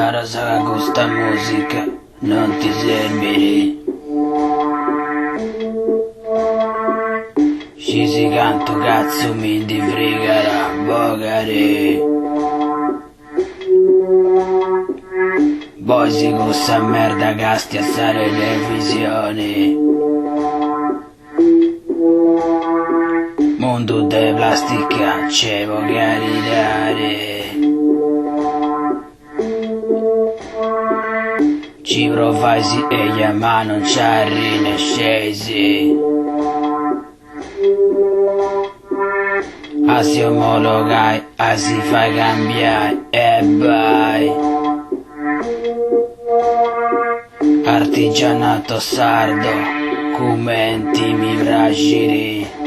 una rosa con questa musica non ti servirà. Ci si canto cazzo mi di frigara bocare. Poi si con sta merda casti a stare in televisione. Mondo de plastica c'è poca ridare. Ci provai si eglia ma non c'ha rinescesi. A si omologai, a si fai cambiare e vai. Artigianato sardo, commenti mi fragili.